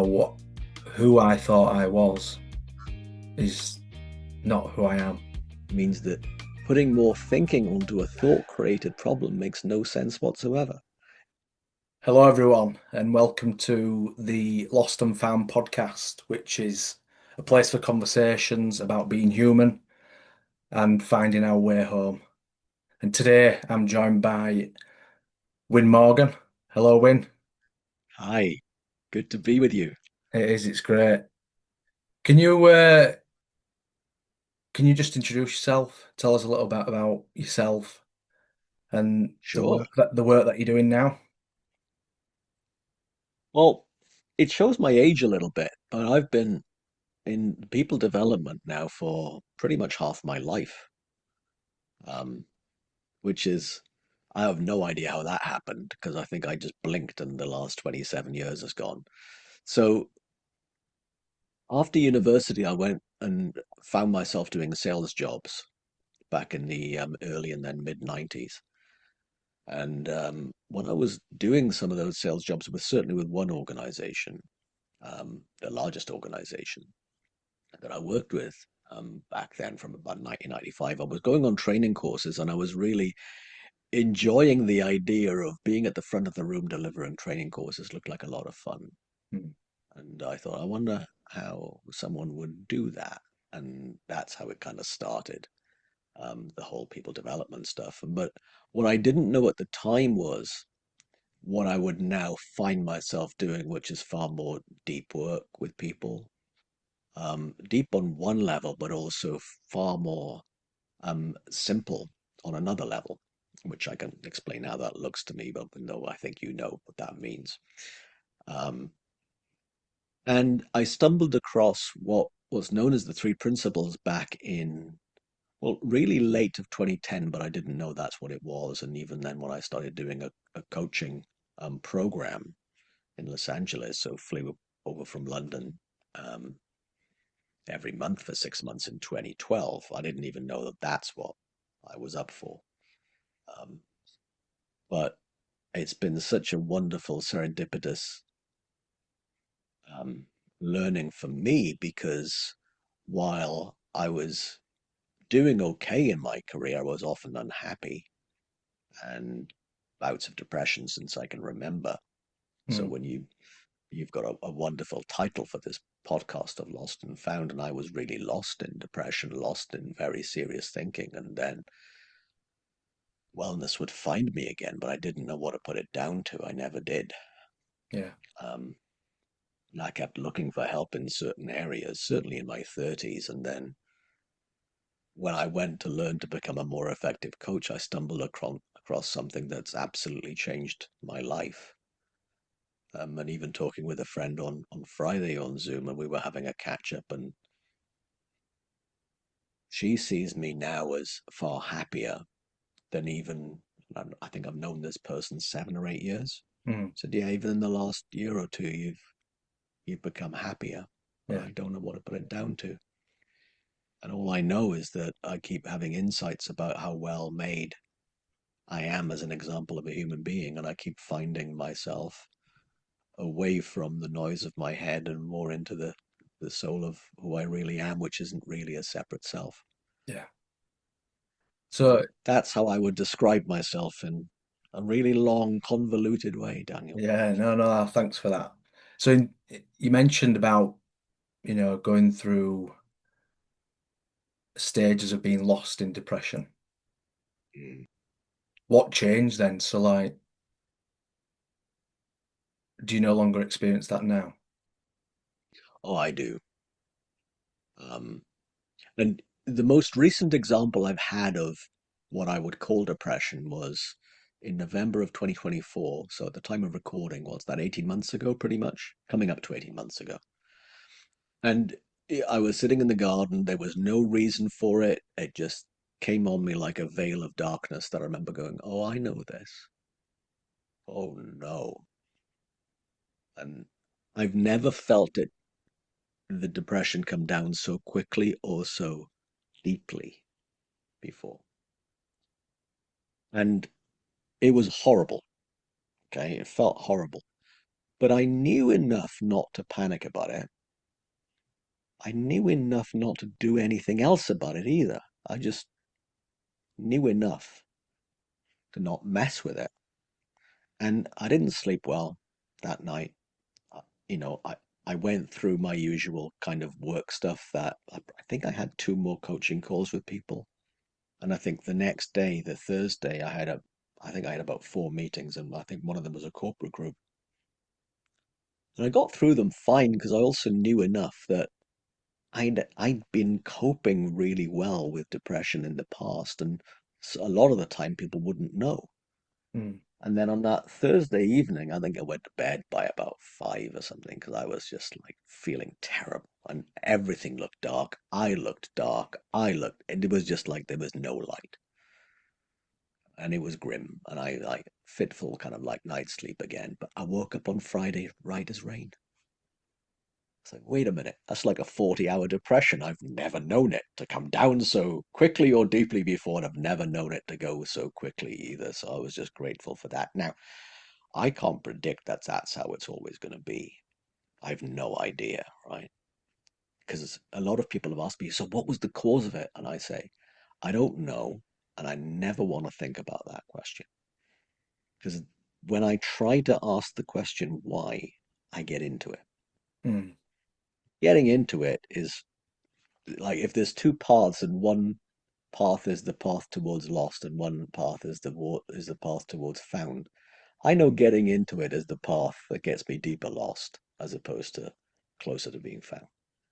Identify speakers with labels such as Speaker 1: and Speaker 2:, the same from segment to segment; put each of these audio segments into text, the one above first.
Speaker 1: What who I thought I was is not who I am.
Speaker 2: Means that putting more thinking onto a thought created problem makes no sense whatsoever.
Speaker 1: Hello, everyone, and welcome to the Lost and Found podcast, which is a place for conversations about being human and finding our way home. And today I'm joined by Wyn Morgan. Hello, Wyn.
Speaker 2: Hi, good to be with you.
Speaker 1: It's great. Can you just introduce yourself? Tell us a little bit about yourself and the
Speaker 2: Sure.
Speaker 1: work that you're doing now.
Speaker 2: Well, it shows my age a little bit, but I've been in people development now for pretty much half my life, um, which is, I have no idea how that happened because I think I just blinked and the last 27 years has gone. So after university, I went and found myself doing sales jobs back in the early and then mid 90s. And when I was doing some of those sales jobs, it was certainly with one organization, the largest organization that I worked with back then from about 1995. I was going on training courses and I was really enjoying the idea of being at the front of the room delivering training courses. Looked like a lot of fun.
Speaker 1: Hmm.
Speaker 2: And I thought, I wonder how someone would do that. And that's how it kind of started, the whole people development stuff. But what I didn't know at the time was what I would now find myself doing, which is far more deep work with people. Deep on one level, but also far more simple on another level, which I can explain how that looks to me, but no, I think you know what that means. Um, and I stumbled across what was known as the three principles back in, well, really late of 2010, but I didn't know that's what it was. And even then, when I started doing a coaching program in Los Angeles, so flew over from London every month for 6 months in 2012. I didn't even know that that's what I was up for. Um, but it's been such a wonderful serendipitous um, learning for me because while I was doing okay in my career, I was often unhappy and bouts of depression since I can remember. So
Speaker 1: Hmm.
Speaker 2: when you've got a wonderful title for this podcast of Lost and Found, and I was really lost in depression, lost in very serious thinking, and then wellness would find me again, but I didn't know what to put it down to. I never did.
Speaker 1: Yeah.
Speaker 2: Um, and I kept looking for help in certain areas, certainly in my 30s, and then when I went to learn to become a more effective coach, I stumbled across something that's absolutely changed my life. And even talking with a friend on Friday on Zoom, and we were having a catch up, and she sees me now as far happier than even, I think I've known this person 7 or 8 years.
Speaker 1: Hmm.
Speaker 2: So yeah, even in the last year or two, you've become happier, but
Speaker 1: Yeah.
Speaker 2: I don't know what to put it down to. And all I know is that I keep having insights about how well made I am as an example of a human being, and I keep finding myself away from the noise of my head and more into the soul of who I really am, which isn't really a separate self.
Speaker 1: Yeah.
Speaker 2: So
Speaker 1: So
Speaker 2: that's how I would describe myself in a really long, convoluted way, Daniel.
Speaker 1: yeah, no, thanks for that. So you mentioned about, going through stages of being lost in depression.
Speaker 2: Mm.
Speaker 1: What changed then? So like, do you no longer experience that now?
Speaker 2: Oh, I do. Um, and the most recent example I've had of what I would call depression was in November of 2024. So at the time of recording, what's that, 18 months ago, pretty much? Coming up to 18 months ago. And I was sitting in the garden. There was no reason for it. It just came on me like a veil of darkness that I remember going, oh, I know this. Oh, no. And I've never felt it, the depression come down so quickly or so deeply before. And it was horrible. Okay. It felt horrible. But I knew enough not to panic about it. I knew enough not to do anything else about it either. I just knew enough to not mess with it. And I didn't sleep well that night. Uh, You know, I went through my usual kind of work stuff that I think I had two more coaching calls with people. And I think the next day, the Thursday, I think I had about four meetings, and I think one of them was a corporate group. And I got through them fine because I also knew enough that I'd been coping really well with depression in the past, and a lot of the time people wouldn't know.
Speaker 1: Mm.
Speaker 2: And then on that Thursday evening, I think I went to bed by about 5 or something because I was just like feeling terrible, and everything looked dark. I looked dark. And it was just like there was no light, and it was grim. And I like fitful kind of like night sleep again. But I woke up on Friday right as rain. It's like, wait a minute, that's like a 40-hour depression. I've never known it to come down so quickly or deeply before, and I've never known it to go so quickly either. So I was just grateful for that. Now, I can't predict that that's how it's always going to be. I've no idea, right? Because a lot of people have asked me, so what was the cause of it? And I say, I don't know, and I never want to think about that question. Because when I try to ask the question why, I get into it.
Speaker 1: Mm.
Speaker 2: Getting into it is like if there's two paths and one path is the path towards lost and one path is the path towards found. I know getting into it is the path that gets me deeper lost as opposed to closer to being found.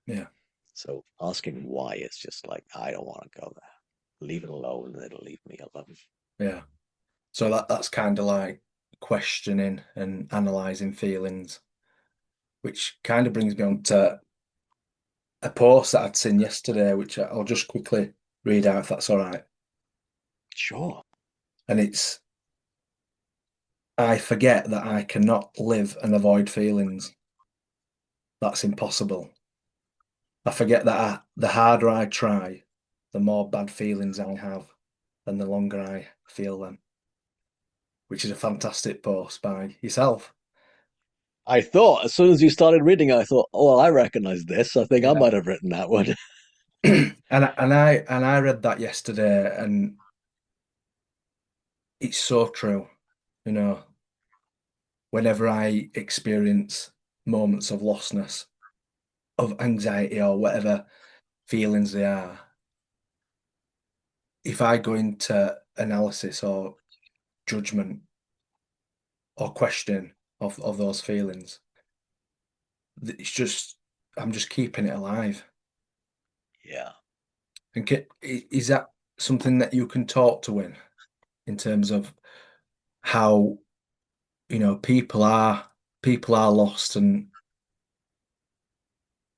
Speaker 1: Yeah.
Speaker 2: So asking why is just like I don't want to go there. Leave it alone and it'll leave me alone.
Speaker 1: Yeah. So that's kind of like questioning and analyzing feelings, which kind of brings me on to a post that I'd seen yesterday, which I'll just quickly read out if that's all right.
Speaker 2: Sure.
Speaker 1: And it's, I forget that I cannot live and avoid feelings. That's impossible. I forget that the harder I try, the more bad feelings I have, and the longer I feel them, which is a fantastic post by yourself.
Speaker 2: I thought as soon as you started reading, I thought, oh, well, I recognize this. I think I
Speaker 1: Yeah.
Speaker 2: might have written that one.
Speaker 1: And I read that yesterday, and it's so true. You know, whenever I experience moments of lostness, of anxiety, or whatever feelings they are, if I go into analysis or judgment or question of those feelings, it's just I'm just keeping it alive.
Speaker 2: Yeah.
Speaker 1: And is that something that you can talk to in terms of how, people are lost, and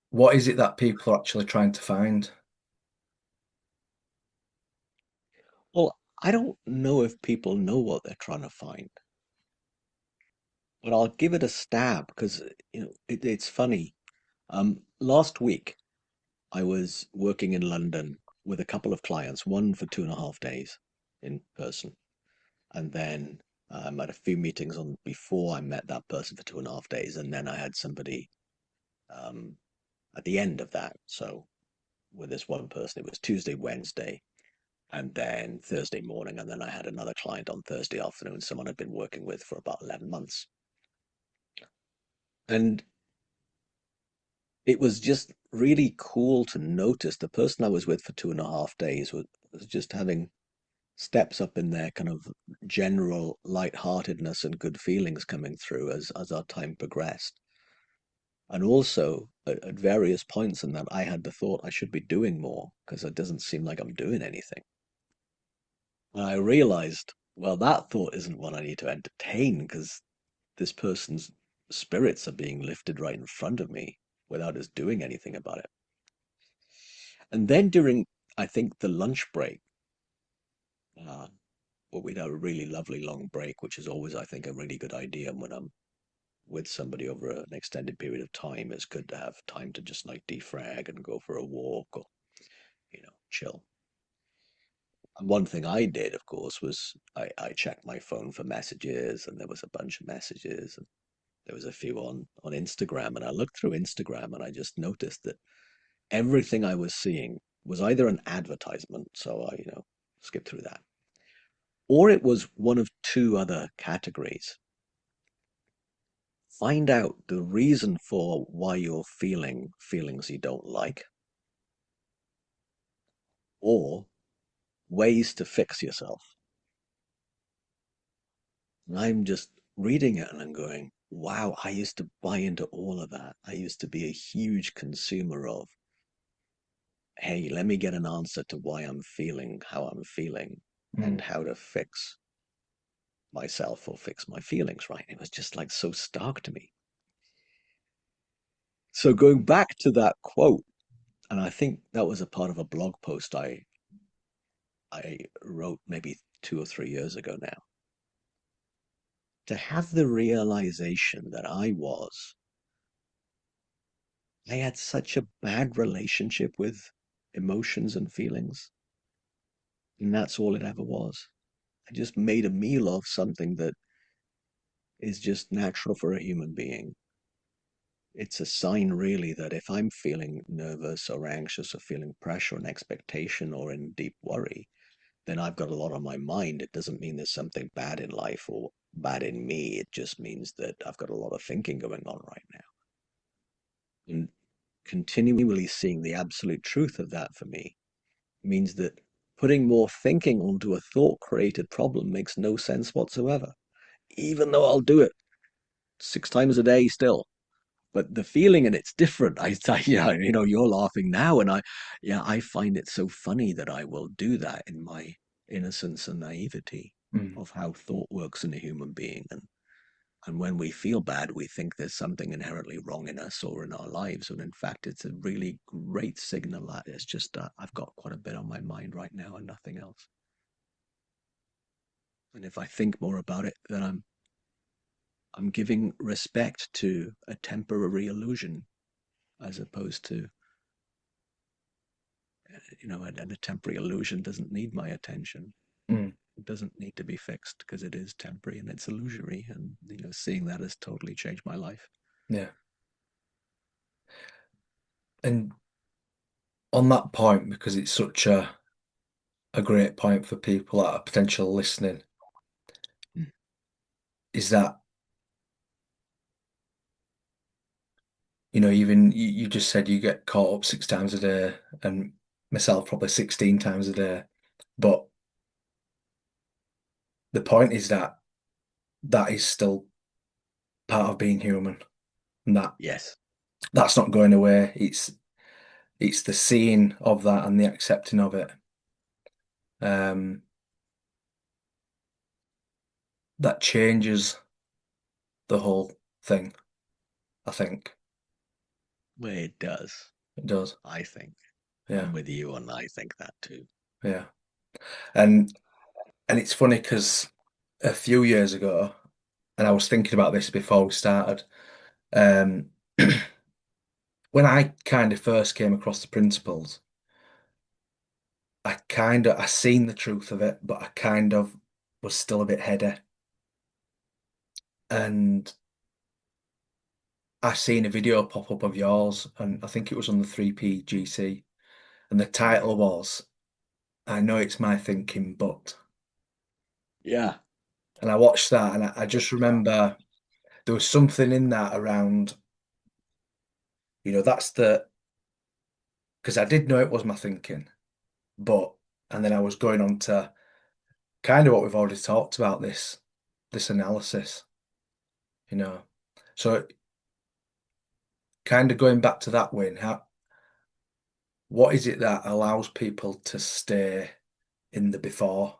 Speaker 1: what is it that people are actually trying to find?
Speaker 2: Well, I don't know if people know what they're trying to find, but I'll give it a stab because it's funny. Last week I was working in London with a couple of clients, one for 2.5 days in person, and then I had a few meetings on before I met that person for 2.5 days, and then I had somebody um, at the end of that. So with this one person, it was Tuesday, Wednesday, and then Thursday morning, and then I had another client on Thursday afternoon, someone I'd been working with for about 11 months. And it was just really cool to notice the person I was with for 2.5 days was just having steps up in their kind of general lightheartedness and good feelings coming through as our time progressed. And also at various points in that, I had the thought I should be doing more because it doesn't seem like I'm doing anything. And I realized, well, that thought isn't one I need to entertain because this person's spirits are being lifted right in front of me without us doing anything about it. And then during, I think, the lunch break, uh, well, we'd have a really lovely long break, which is always, I think, a really good idea when I'm with somebody over an extended period of time. It's good to have time to just like defrag and go for a walk or, chill. And one thing I did, of course, was I checked my phone for messages, and there was a bunch of messages. There was a few on Instagram, and I looked through Instagram and I just noticed that everything I was seeing was either an advertisement, so I, skipped through that, or it was one of two other categories. Find out the reason for why you're feeling feelings you don't like, or ways to fix yourself. And I'm just reading it and I'm going, wow, I used to buy into all of that. I used to be a huge consumer of, hey, let me get an answer to why I'm feeling how I'm feeling and
Speaker 1: Mm.
Speaker 2: how to fix myself or fix my feelings, right? It was just like so stark to me. So going back to that quote, and I think that was a part of a blog post I wrote maybe 2 or 3 years ago now. To have the realization that I had such a bad relationship with emotions and feelings, and that's all it ever was. I just made a meal of something that is just natural for a human being. It's a sign, really, that if I'm feeling nervous or anxious or feeling pressure and expectation or in deep worry, then I've got a lot on my mind. It doesn't mean there's something bad in life or bad in me. It just means that I've got a lot of thinking going on right now. And continually seeing the absolute truth of that for me means that putting more thinking onto a thought created problem makes no sense whatsoever, even though I'll do it 6 times a day still. But the feeling in it's different. Yeah, you're laughing now, and I find it so funny that I will do that in my innocence and naivety
Speaker 1: Mm.
Speaker 2: of how thought works in a human being. And when we feel bad, we think there's something inherently wrong in us or in our lives. And in fact, it's a really great signal that it's just I've got quite a bit on my mind right now and nothing else. And if I think more about it, then I'm giving respect to a temporary illusion as opposed to and a temporary illusion doesn't need my attention.
Speaker 1: Mm.
Speaker 2: It doesn't need to be fixed because it is temporary and it's illusory. And seeing that has totally changed my life.
Speaker 1: Yeah. And on that point, because it's such a great point for people that are potential listening,
Speaker 2: Mm.
Speaker 1: is that, even you just said you get caught up 6 times a day, and myself probably 16 times a day. But the point is that that is still part of being human, and
Speaker 2: Yes.
Speaker 1: that's not going away. It's the seeing of that and the accepting of it. Um, that changes the whole thing, I think.
Speaker 2: Well, it does,
Speaker 1: It does.
Speaker 2: I think.
Speaker 1: Yeah.
Speaker 2: I'm with you, and I think that too.
Speaker 1: Yeah. And it's funny because a few years ago, and I was thinking about this before we started, um, when I kind of first came across the principles, I seen the truth of it, but I kind of was still a bit heady. And I seen a video pop up of yours, and I think it was on the 3PGC, and the
Speaker 2: Mm.
Speaker 1: title was "I Know It's My Thinking, But."
Speaker 2: Yeah.
Speaker 1: And I watched that, and I just remember there was something in that around, that's because I did know it was my thinking, but, and then I was going on to kind of what we've already talked about, this analysis, you know. So kind of going back to that, Win, what is it that allows people to stay in the before?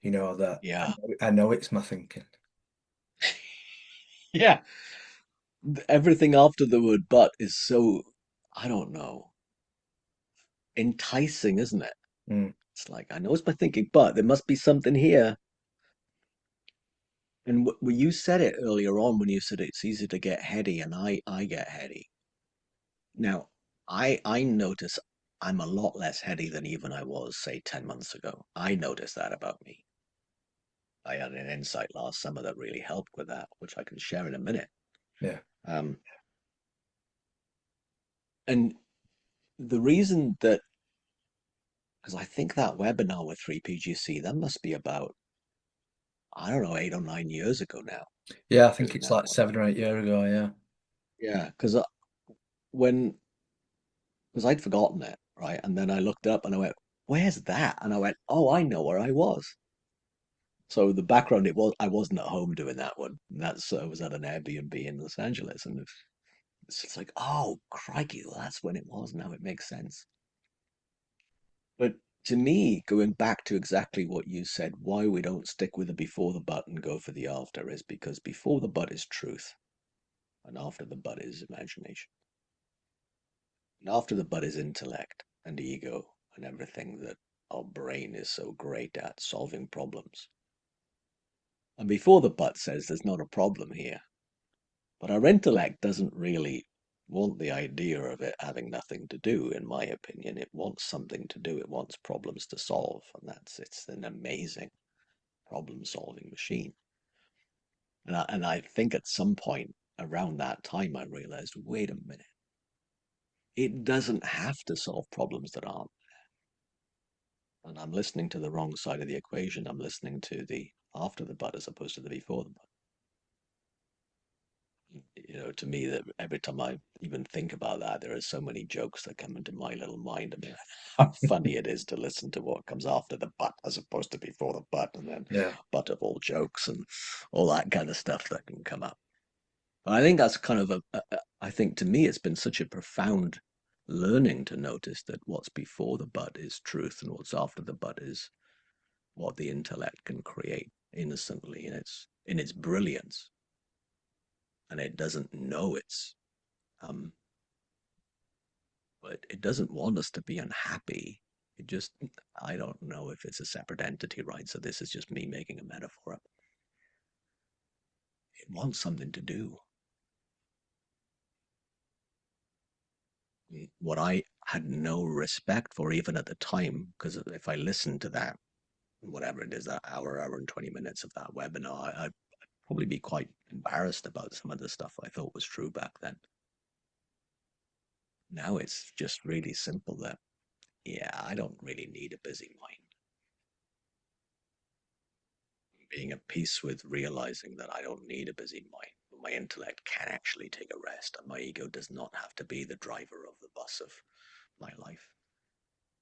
Speaker 1: That
Speaker 2: Yeah.
Speaker 1: I know it's my thinking.
Speaker 2: Yeah. Everything after the word but is so, I don't know, enticing, isn't it?
Speaker 1: Mm,
Speaker 2: It's like, I know it's my thinking, but there must be something here. And you said it earlier on when you said it's easy to get heady, and I get heady. Now, I notice I'm a lot less heady than even I was, say, 10 months ago. I notice that about me. I had an insight last summer that really helped with that, which I can share in a minute.
Speaker 1: Yeah.
Speaker 2: Um, and the reason that, because I think that webinar with 3PGC, that must be about, I don't know, 8 or 9 years ago now,
Speaker 1: Yeah, I think
Speaker 2: doing
Speaker 1: it's
Speaker 2: that
Speaker 1: like
Speaker 2: one.
Speaker 1: 7 or 8 years ago. Yeah.
Speaker 2: Yeah, because when, because I'd forgotten it, right? And then I looked up and I went, where's that? And I went, oh, I know where I was. So the background, it was I wasn't at home doing that one. And that's I was at an Airbnb in Los Angeles, and it's just like, oh, crikey, well, that's when it was. Now it makes sense. But to me, going back to exactly what you said, why we don't stick with the before the but and go for the after is because before the but is truth, and after the but is imagination. And after the but is intellect and ego and everything that our brain is so great at solving problems. And before the but says there's not a problem here. But our intellect doesn't really want the idea of it having nothing to do, in my opinion. It wants something to do. It wants problems to solve. And it's an amazing problem solving machine. And I think at some point around that time, I realized, wait a minute, it doesn't have to solve problems that aren't. And I'm listening to the wrong side of the equation. I'm listening to the after the but as opposed to the before the but. To me, that every time I even think about that, there are so many jokes that come into my little mind. I mean, how funny it is to listen to what comes after the but as opposed to before the but, and then
Speaker 1: Yeah.
Speaker 2: but of all jokes and all that kind of stuff that can come up. But I think that's kind of I think to me, it's been such a profound learning to notice that what's before the but is truth, and what's after the but is what the intellect can create innocently in its brilliance, and it doesn't know um, but it doesn't want us to be unhappy. It just, I don't know if it's a separate entity, right? So this is just me making a metaphor up. It wants something to do. What I had no respect for, even at the time, because if I listened to that, whatever it is, that hour and 20 minutes of that webinar, I'd probably be quite embarrassed about some of the stuff I thought was true back then. Now it's just really simple that, yeah, I don't really need a busy mind. Being at peace with realizing that I don't need a busy mind. My intellect can actually take a rest, and my ego does not have to be the driver of the bus of my life.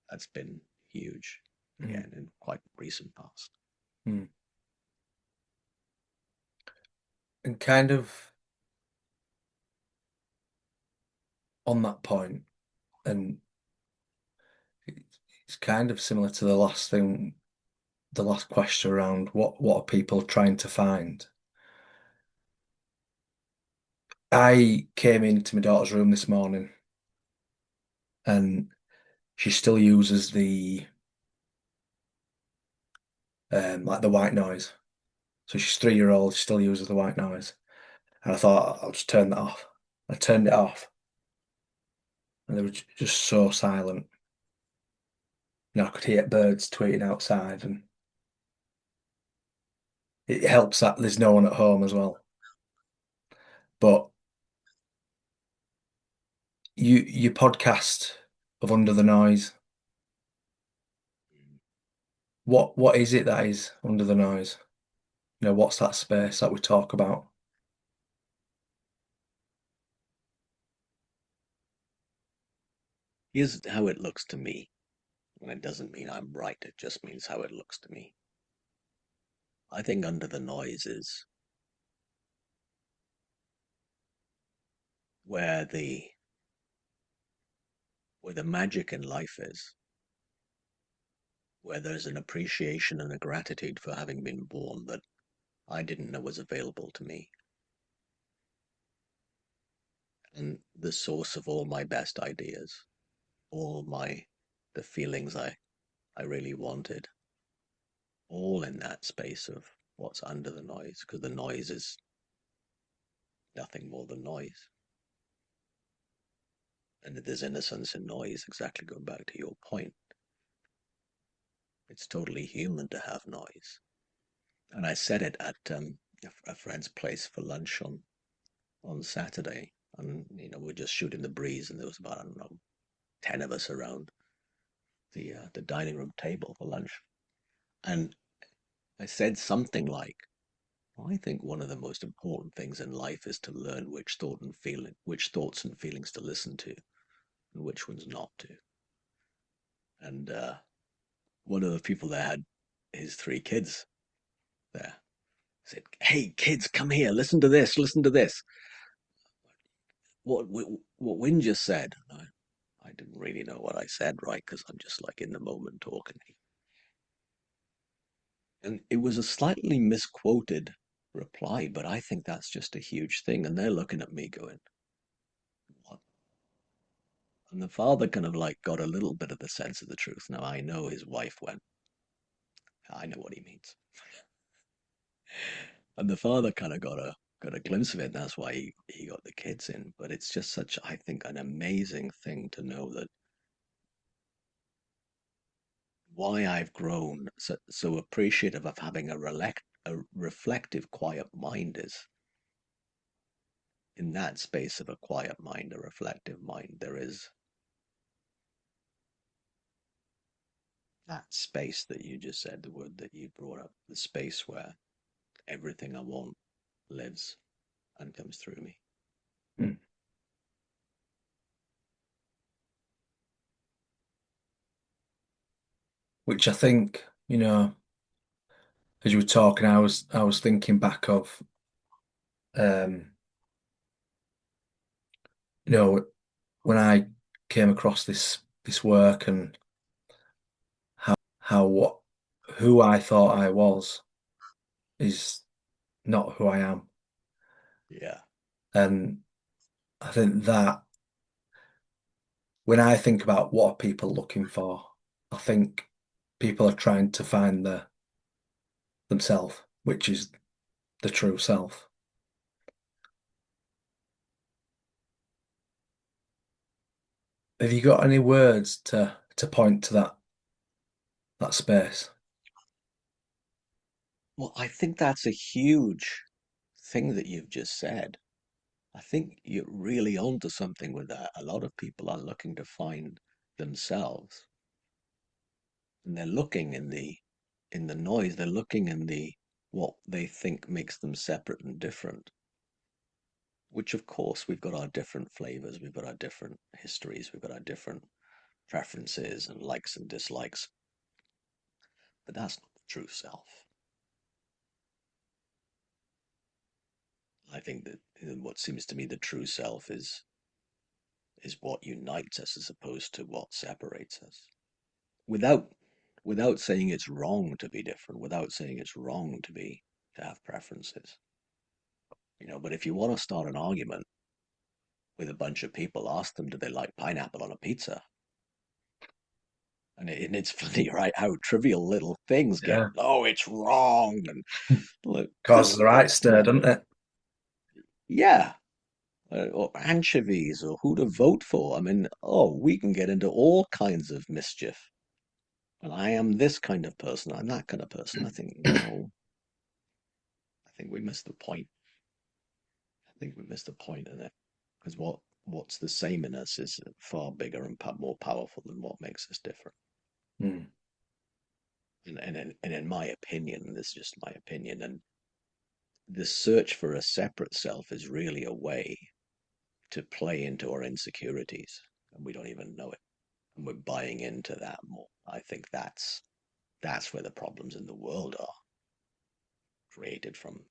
Speaker 2: That's been huge,
Speaker 1: Mm.
Speaker 2: again, in quite recent past.
Speaker 1: Mm. And kind of on that point, and it's kind of similar to the last thing, the last question around what are people trying to find? I came into my daughter's room this morning and she still uses the like the white noise. So she's 3 year old, she still uses the white noise. And I thought I'll just turn that off. I turned it off and they were just so silent. I could hear birds tweeting outside and it helps that there's no one at home as well. But your podcast of Under the Noise, what is it that is under the noise? What's that space that we talk about?
Speaker 2: Here's how it looks to me. And it doesn't mean I'm right, it just means how it looks to me. I think under the noise is where the where the magic in life is, where there's an appreciation and a gratitude for having been born that I didn't know was available to me. And the source of all my best ideas, all the feelings I really wanted, all in that space of what's under the noise, because the noise is nothing more than noise. And there's innocence in noise, exactly going back to your point. It's totally human to have noise. And I said it at a friend's place for lunch on Saturday. And, we're just shooting the breeze, and there was about, I don't know, 10 of us around the dining room table for lunch. And I said something like, I think one of the most important things in life is to learn which thoughts and feelings to listen to and which ones not to. And one of the people there had his three kids there. Said, "Hey, kids, come here. Listen to this. Listen to this. What Wyn just said." I didn't really know what I said, right? Because I'm just like in the moment talking. And it was a slightly misquoted reply, but I think that's just a huge thing. And they're looking at me going, "What?" And the father kind of like got a little bit of the sense of the truth. Now I know his wife went, I know what he means. And the father kind of got a glimpse of it, and that's why he got the kids in. But it's just such, I think, an amazing thing to know that why I've grown so appreciative of having a reflective, quiet mind is in that space of a quiet mind, a reflective mind, there is that space that you just said, the word that you brought up, the space where everything I want lives and comes through me.
Speaker 1: Mm. Which I think, as you were talking, I was thinking back of, um, you know, when I came across this work and how what who I thought I was is not who I am.
Speaker 2: Yeah,
Speaker 1: And I think that when I think about what are people looking for, I think people are trying to find themselves, which is the true self. Have you got any words to point to that space?
Speaker 2: well, I think that's a huge thing that you've just said. I think you're really onto something with that. A lot of people are looking to find themselves, and they're looking in the noise, they're looking in the what they think makes them separate and different, which of course we've got our different flavors, we've got our different histories, we've got our different preferences and likes and dislikes, but that's not the true self. I think that what seems to me the true self is what unites us as opposed to what separates us. Without without saying it's wrong to be different, without saying it's wrong to have preferences. But if you want to start an argument with a bunch of people, ask them, do they like pineapple on a pizza? And it's funny, right? How trivial little things get.
Speaker 1: Yeah.
Speaker 2: Oh, it's wrong, and look,
Speaker 1: Causes the right
Speaker 2: that's
Speaker 1: stir,
Speaker 2: not.
Speaker 1: doesn't it?
Speaker 2: Yeah, or anchovies, or who to vote for. I mean, oh, we can get into all kinds of mischief. And I am this kind of person. I'm that kind of person. I think no. I think we missed the point. I think we missed the point in it because what's the same in us is far bigger and more powerful than what makes us different.
Speaker 1: Mm.
Speaker 2: And in my opinion, this is just my opinion, and the search for a separate self is really a way to play into our insecurities, and we don't even know it, and we're buying into that more. I think that's where the problems in the world are created from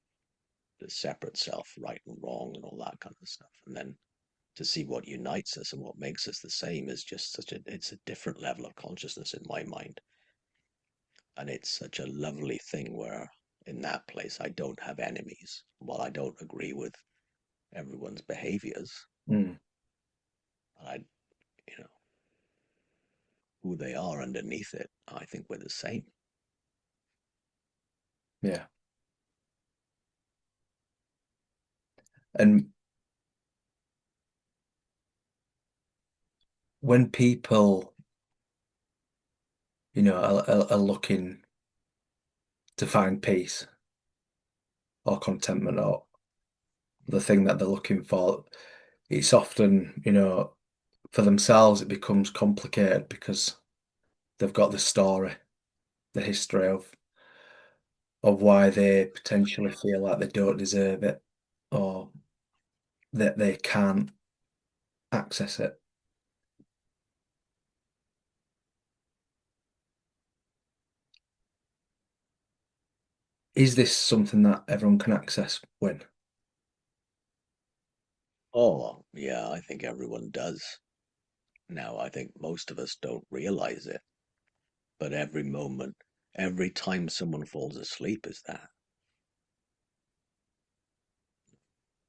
Speaker 2: the separate self, right and wrong, and all that kind of stuff, and then to see what unites us and what makes us the same is just it's a different level of consciousness in my mind. And it's such a lovely thing where in that place I don't have enemies. While I don't agree with everyone's behaviors,
Speaker 1: Mm.
Speaker 2: I, you know, who they are underneath it, I think we're the same.
Speaker 1: Yeah. And when people, are looking to find peace, or contentment or the thing that they're looking for, it's often, for themselves, it becomes complicated because they've got the story, the history of why they potentially feel like they don't deserve it or that they can't access it. Is this something that everyone can access, Wyn?
Speaker 2: Oh, yeah, I think everyone does. Now, I think most of us don't realize it, but every moment, every time someone falls asleep is that.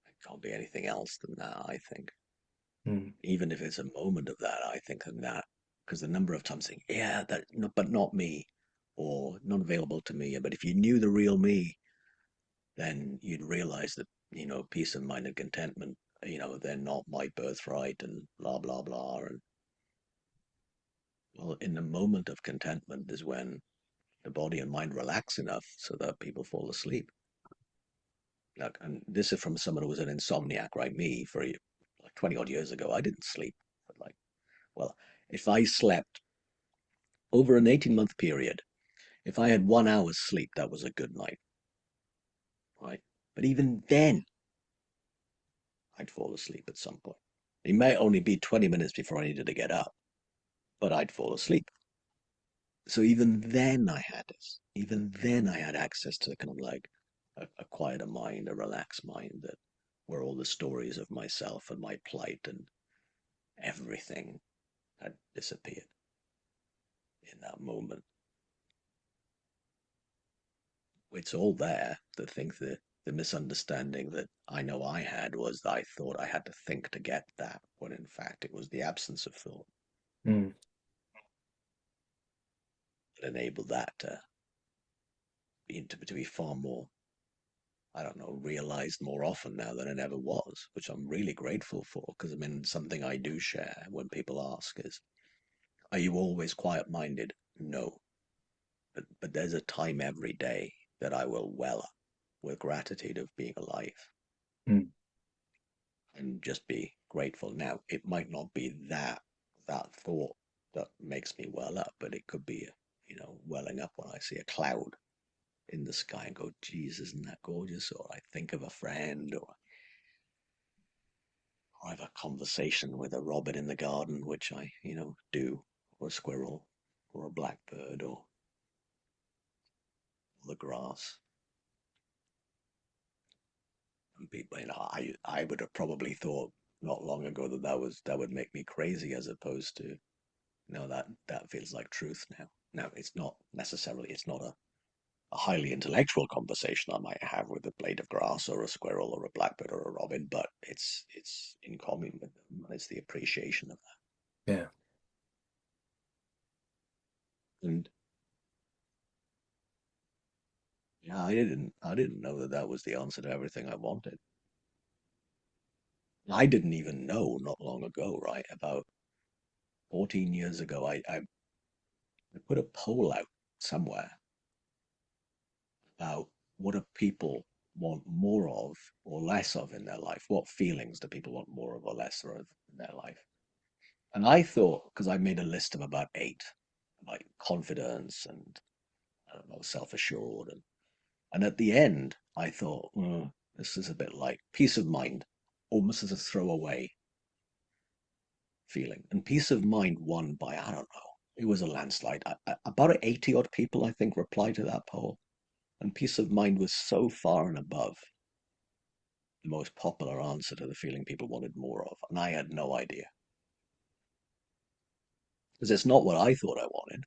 Speaker 2: It can't be anything else than that, I think.
Speaker 1: Mm,
Speaker 2: Even if it's a moment of that, I think of that. Because the number of times saying, yeah, that, no, but not me, or not available to me. But if you knew the real me, then you'd realize that, peace of mind and contentment, they're not my birthright and blah, blah, blah. And well, in the moment of contentment is when the body and mind relax enough so that people fall asleep. Like, and this is from someone who was an insomniac, right? Me, for like 20 odd years ago, I didn't sleep. But like, well, if I slept over an 18-month period, if I had 1 hour's sleep, that was a good night, right? But even then, I'd fall asleep at some point. It may only be 20 minutes before I needed to get up, but I'd fall asleep. So even then I had this. Even then I had access to kind of like a quieter mind, a relaxed mind that where all the stories of myself and my plight and everything had disappeared in that moment. It's all there. The misunderstanding that I know I had was that I thought I had to think to get that, when in fact it was the absence of thought
Speaker 1: mm,
Speaker 2: that enabled that to be far more, I don't know, realized more often now than it ever was, which I'm really grateful for. Because I mean, something I do share when people ask is, are you always quiet minded? No. But there's a time every day that I will well up with gratitude of being alive
Speaker 1: mm,
Speaker 2: and just be grateful. Now, it might not be that thought that makes me well up, but it could be, welling up when I see a cloud in the sky and go, geez, isn't that gorgeous? Or I think of a friend, or I have a conversation with a robin in the garden, which I, do, or a squirrel, or a blackbird, or the grass. And people, I would have probably thought not long ago that would make me crazy, as opposed to, no, that feels like truth now. Now, it's not necessarily, it's not a highly intellectual conversation I might have with a blade of grass or a squirrel or a blackbird or a robin, but it's in common with them. It's the appreciation of
Speaker 1: yeah.
Speaker 2: that. And yeah, I didn't know that that was the answer to everything I wanted. I didn't even know not long ago, right? About 14 years ago, I put a poll out somewhere about what do people want more of or less of in their life? What feelings do people want more of or less of in their life? And I thought, because I made a list of about eight, like confidence and, I don't know, self-assured, and at the end, I thought, this is a bit like peace of mind, almost as a throwaway feeling. And peace of mind won by, I don't know, it was a landslide. About 80 odd people, I think, replied to that poll. And peace of mind was so far and above the most popular answer to the feeling people wanted more of. And I had no idea. Because it's not what I thought I wanted.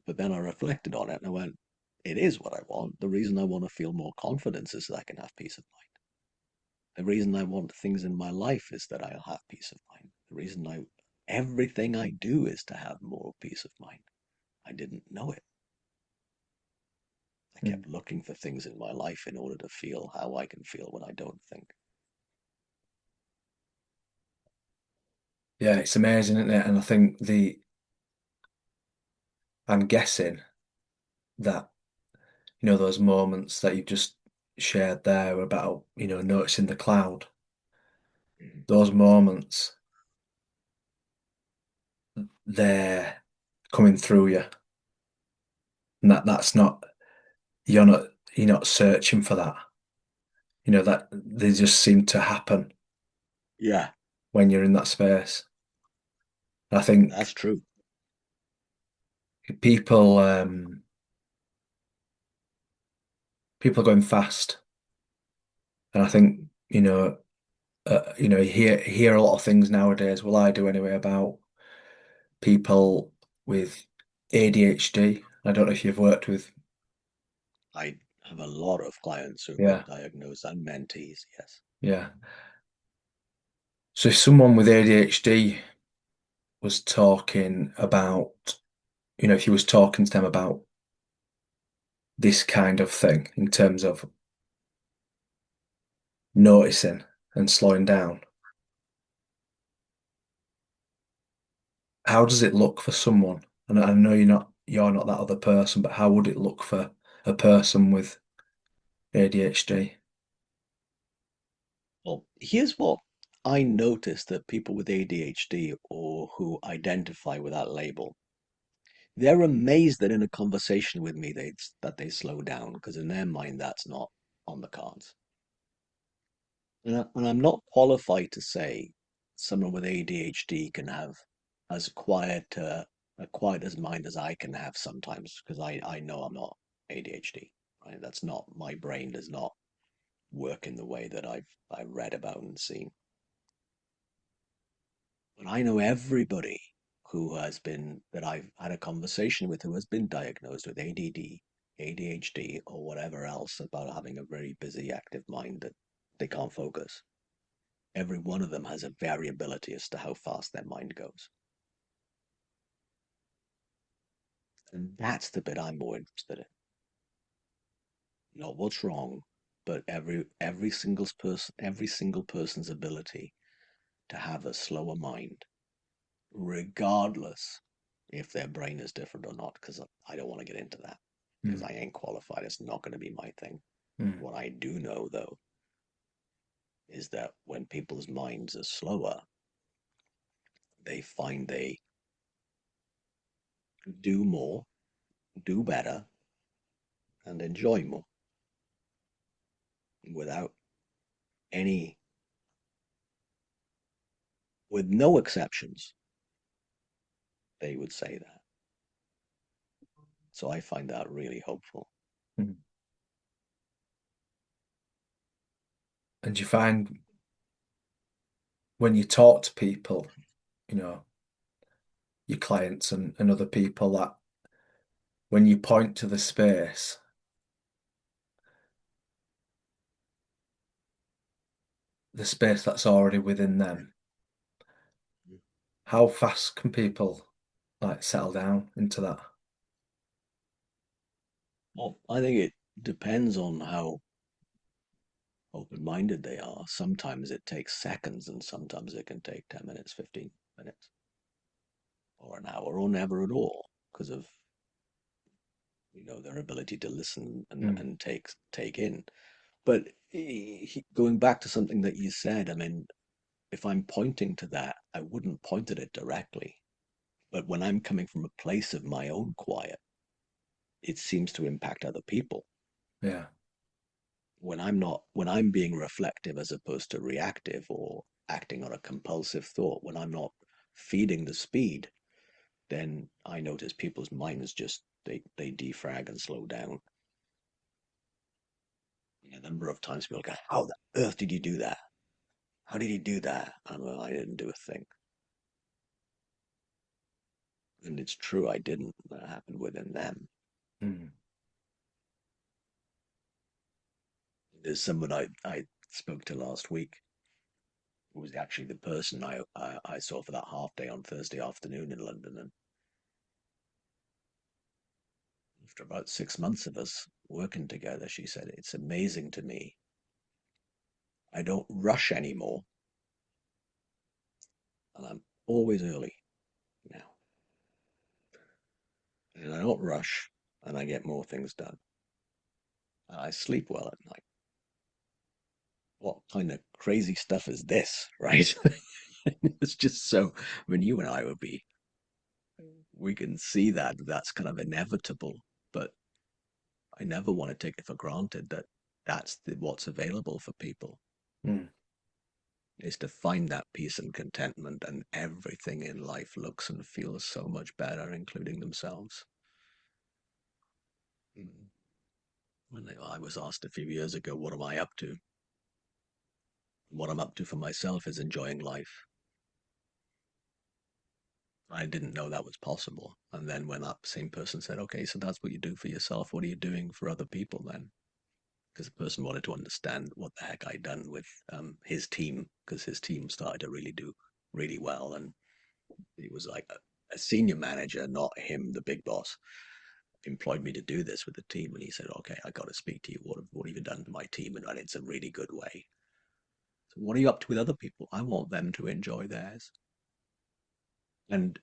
Speaker 2: But then I reflected on it and I went, it is what I want. The reason I want to feel more confidence is that I can have peace of mind. The reason I want things in my life is that I'll have peace of mind. Everything I do is to have more peace of mind. I didn't know it. I
Speaker 1: Mm.
Speaker 2: kept looking for things in my life in order to feel how I can feel when I don't think.
Speaker 1: Yeah, it's amazing, isn't it? And I think I'm guessing that, those moments that you've just shared there about, noticing the cloud,
Speaker 2: Mhm.
Speaker 1: those moments, they're coming through you. And that's not, you're not searching for that. That they just seem to happen
Speaker 2: Yeah,
Speaker 1: when you're in that space. I
Speaker 2: that's
Speaker 1: think
Speaker 2: true.
Speaker 1: people, people are going fast. And I think, you hear a lot of things nowadays. Well, I do anyway, about people with ADHD. I don't know if you've worked with,
Speaker 2: I have a lot of clients who've been
Speaker 1: yeah,
Speaker 2: diagnosed and mentees, yes.
Speaker 1: yeah. So if someone with ADHD was talking about, if you was talking to them about this kind of thing in terms of noticing and slowing down, how does it look for someone? And I know you're not that other person, but how would it look for a person with ADHD?
Speaker 2: Well, here's what I noticed that people with ADHD or who identify with that label, they're amazed that in a conversation with me that they slow down because in their mind that's not on the cards. And I'm not qualified to say someone with ADHD can have as a quiet as mind as I can have sometimes because I know I'm not ADHD, right? That's not my brain does not work in the way that I've read about and seen. But I know everybody who has been that I've had a conversation with who has been diagnosed with ADD, ADHD, or whatever else about having a very busy, active mind that they can't focus. Every one of them has a variability as to how fast their mind goes. And that's the bit I'm more interested in. Not what's wrong, but every single person's ability to have a slower mind, regardless if their brain is different or not, because I don't want to get into that because
Speaker 1: Mm,
Speaker 2: I ain't qualified. It's not going to be my thing.
Speaker 1: mm,
Speaker 2: What I do know, though, is that when people's minds are slower, they find they do more, do better, and enjoy more without any, with no exceptions, they would say that. So I find that really hopeful.
Speaker 1: mm. And you find when you talk to people, you know, your clients and other people, that when you point to the space, the space that's already within them, how fast can people like settle down into that?
Speaker 2: Well, I think it depends on how open-minded they are. Sometimes it takes seconds, and sometimes it can take 10 minutes, 15 minutes, or an hour, or never at all, because of their ability to listen and,
Speaker 1: Mm,
Speaker 2: and take in. But going back to something that you said, I mean, if I'm pointing to that, I wouldn't point at it directly. But when I'm coming from a place of my own quiet, it seems to impact other people.
Speaker 1: yeah.
Speaker 2: When I'm being reflective as opposed to reactive or acting on a compulsive thought, when I'm not feeding the speed, then I notice people's minds just they defrag and slow down. A number of times people go, "How the earth did you do that? How did you do that?" And well, I didn't do a thing. And it's true, I didn't. That happened within them.
Speaker 1: Mm,
Speaker 2: There's someone I spoke to last week who was actually the person I saw for that half day on Thursday afternoon in London. And after about 6 months of us working together, she said, "It's amazing to me. I don't rush anymore, and I'm always early now. And I don't rush, and I get more things done. And I sleep well at night." what kind of crazy stuff is this, right? It's just so, I mean, you and I would be, we can see that that's kind of inevitable, but I never want to take it for granted that what's available for people
Speaker 1: Mm.
Speaker 2: is to find that peace and contentment, and everything in life looks and feels so much better, including themselves. Mm. When I was asked a few years ago, what am I up to? What I'm up to for myself is enjoying life. I didn't know that was possible. And then when that same person said, okay, so that's what you do for yourself, what are you doing for other people then? Because the person wanted to understand what the heck I'd done with his team, because his team started to really do really well. And he was like a senior manager, not him, the big boss, employed me to do this with the team. And he said, okay, I got to speak to you. What have you done to my team? And it's a really good way. So what are you up to with other people? I want them to enjoy theirs. And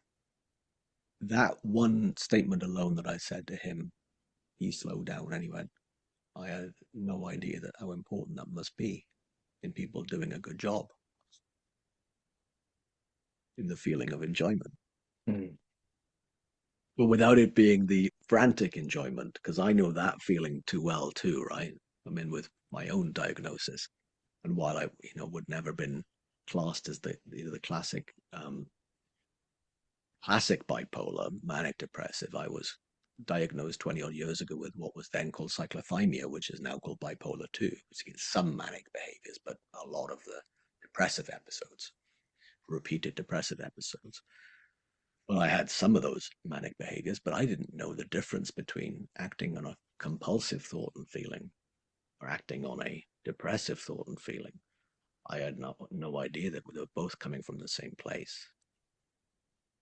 Speaker 2: that one statement alone that I said to him, he slowed down and he went, I had no idea that how important that must be in people doing a good job, in the feeling of enjoyment.
Speaker 1: Mm.
Speaker 2: But without it being the frantic enjoyment, because I know that feeling too well too, right? I mean, with my own diagnosis, and while I, would never been classed as the classic bipolar, manic depressive. I was diagnosed 20 odd years ago with what was then called cyclothymia, which is now called bipolar 2, which is some manic behaviors, but a lot of the depressive episodes, repeated depressive episodes. Well, I had some of those manic behaviors, but I didn't know the difference between acting on a compulsive thought and feeling or acting on a depressive thought and feeling. I had no idea that they were both coming from the same place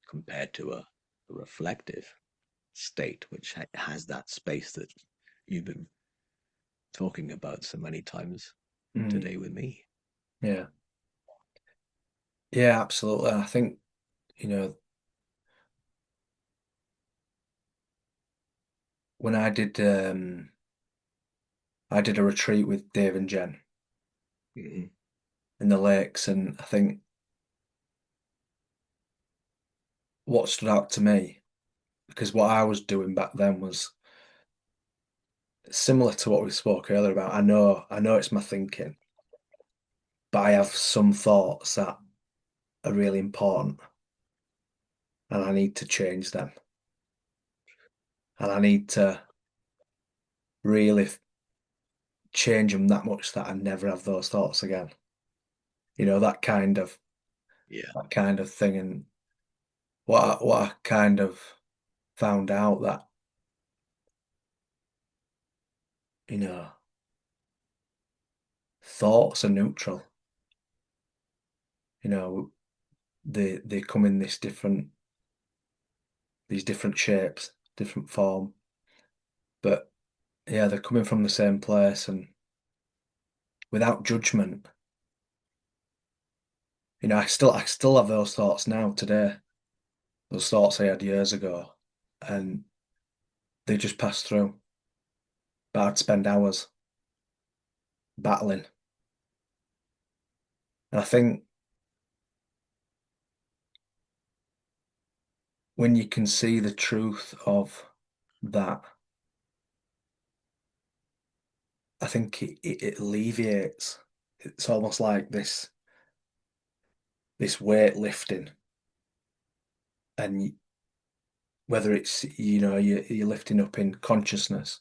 Speaker 2: compared to a reflective state, which has that space that you've been talking about so many times
Speaker 1: Mm.
Speaker 2: today with me.
Speaker 1: Yeah. Yeah, absolutely. I think, you know, when I did a retreat with Dave and Jen
Speaker 2: Hmm.
Speaker 1: in the lakes, and I think what stood out to me, because what I was doing back then was similar to what we spoke earlier about. I know it's my thinking, but I have some thoughts that are really important and I need to change them. And I need to really change them that much that I never have those thoughts again. You know,
Speaker 2: Yeah,
Speaker 1: that kind of thing. And what I kind of found out that, you know, thoughts are neutral. You know, they come in these different shapes, different form. But yeah, they're coming from the same place and without judgment. You know, I still have those thoughts now today. Those thoughts I had years ago, and they just pass through. But I'd spend hours battling. And I think when you can see the truth of that, I think it alleviates. It's almost like this weight lifting, and whether it's you're lifting up in consciousness,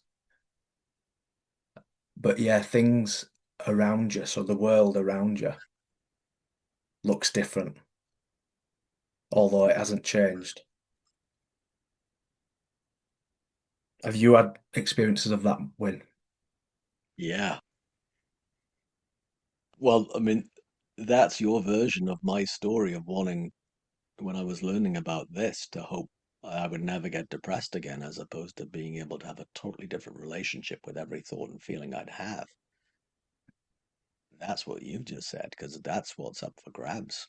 Speaker 1: but yeah, things around you, so the world around you looks different, although it hasn't changed. Have you had experiences of that, Wyn?
Speaker 2: yeah. Well, I mean, that's your version of my story of wanting, when I was learning about this, to hope I would never get depressed again, as opposed to being able to have a totally different relationship with every thought and feeling I'd have. That's what you just said, because that's what's up for grabs.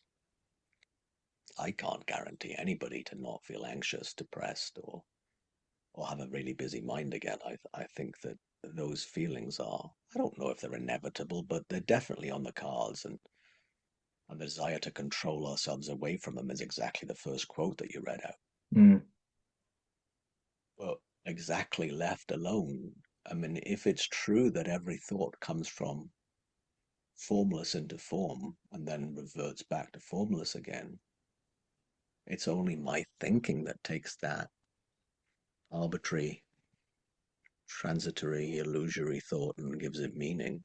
Speaker 2: I can't guarantee anybody to not feel anxious, depressed, or have a really busy mind again. I think that those feelings are, I don't know if they're inevitable, but they're definitely on the cards. And the desire to control ourselves away from them is exactly the first quote that you read out.
Speaker 1: Mm.
Speaker 2: But exactly left alone, I mean, if it's true that every thought comes from formless into form and then reverts back to formless again, it's only my thinking that takes that arbitrary, transitory, illusory thought and gives it meaning